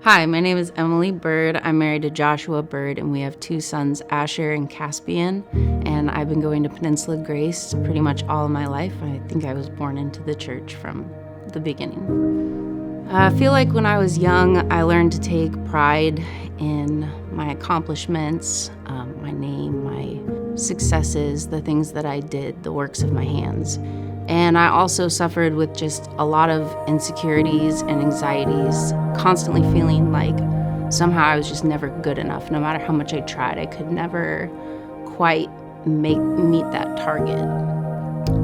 Hi, my name is Emily Bird. I'm married to Joshua Bird, and we have two sons, Asher and Caspian. And I've been going to Peninsula Grace pretty much all of my life. I think I was born into the church from the beginning. I feel like when I was young, I learned to take pride in my accomplishments, my name, my successes, the things that I did, the works of my hands. And I also suffered with just a lot of insecurities and anxieties, constantly feeling like somehow I was just never good enough. No matter how much I tried, I could never quite meet that target.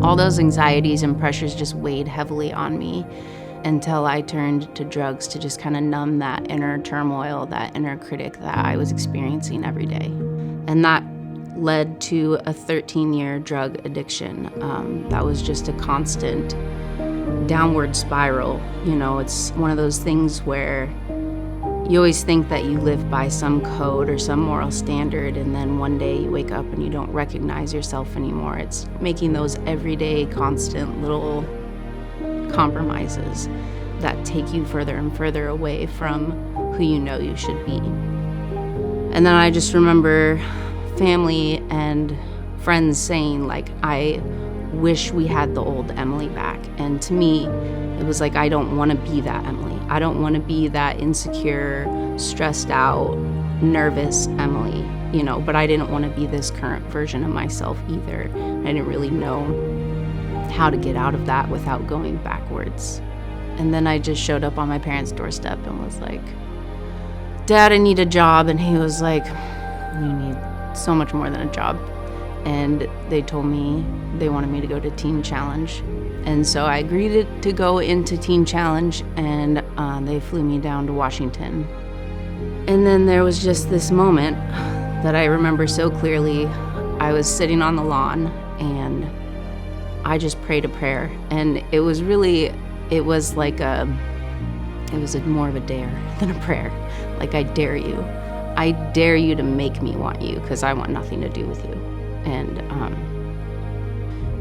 All those anxieties and pressures just weighed heavily on me until I turned to drugs to just kind of numb that inner turmoil, that inner critic that I was experiencing every day. And that led to a 13-year drug addiction. That was just a constant downward spiral. You know, it's one of those things where you always think that you live by some code or some moral standard, and then one day you wake up and you don't recognize yourself anymore. It's making those everyday, constant little compromises that take you further and further away from who you know you should be. And then I just remember family and friends saying, like, I wish we had the old Emily back. And to me, it was like, I don't want to be that Emily. I don't want to be that insecure, stressed out, nervous Emily, but I didn't want to be this current version of myself either. I didn't really know how to get out of that without going backwards. And then I just showed up on my parents' doorstep and was like, Dad, I need a job. And he was like, you need so much more than a job. And they told me they wanted me to go to Teen Challenge. And so I agreed to go into Teen Challenge, and they flew me down to Washington. And then there was just this moment that I remember so clearly. I was sitting on the lawn and I just prayed a prayer. And it was more of a dare than a prayer. Like, I dare you. I dare you to make me want you, because I want nothing to do with you.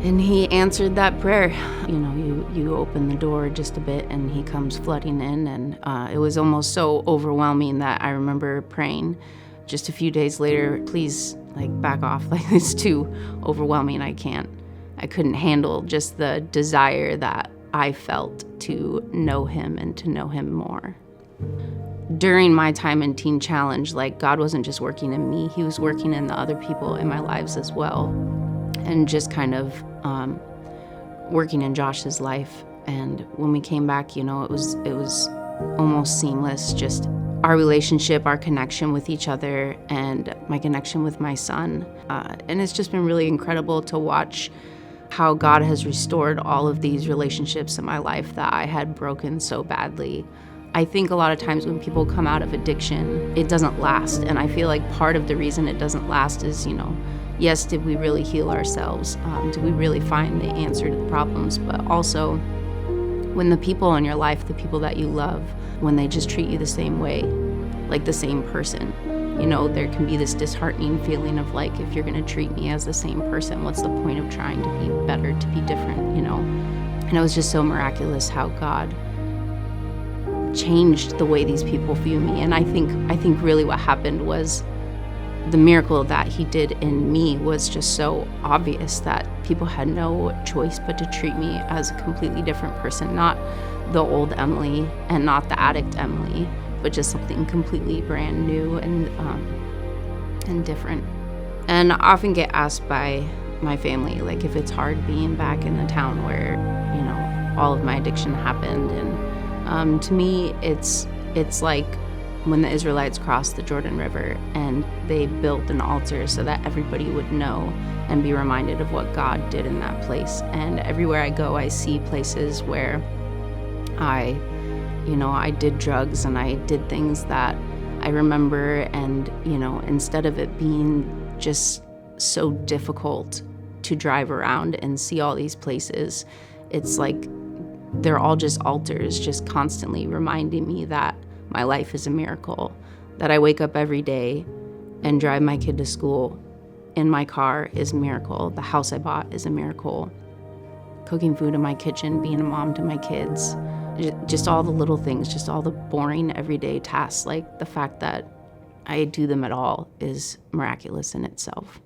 And he answered that prayer. You open the door just a bit and he comes flooding in, and it was almost so overwhelming that I remember praying just a few days later, please, back off, it's too overwhelming. I couldn't handle just the desire that I felt to know him and to know him more. During my time in Teen Challenge, God wasn't just working in me, he was working in the other people in my lives as well. And just kind of working in Josh's life. And when we came back, it was almost seamless, just our relationship, our connection with each other, and my connection with my son. And it's just been really incredible to watch how God has restored all of these relationships in my life that I had broken so badly. I think a lot of times when people come out of addiction, it doesn't last. And I feel like part of the reason it doesn't last is, yes, did we really heal ourselves? Did we really find the answer to the problems? But also, when the people in your life, the people that you love, when they just treat you the same way, like the same person, there can be this disheartening feeling of if you're going to treat me as the same person, what's the point of trying to be better, to be different, And it was just so miraculous how God changed the way these people view me. And I think really what happened was the miracle that he did in me was just so obvious that people had no choice but to treat me as a completely different person, not the old Emily and not the addict Emily, but just something completely brand new and different. And I often get asked by my family, if it's hard being back in the town where, all of my addiction happened. And to me, it's like when the Israelites crossed the Jordan River and they built an altar so that everybody would know and be reminded of what God did in that place. And everywhere I go, I see places where I did drugs and I did things that I remember, and, instead of it being just so difficult to drive around and see all these places, it's like they're all just altars, just constantly reminding me that my life is a miracle, that I wake up every day and drive my kid to school in my car is a miracle. The house I bought is a miracle. Cooking food in my kitchen, being a mom to my kids, Just all the little things, just all the boring everyday tasks, like the fact that I do them at all is miraculous in itself.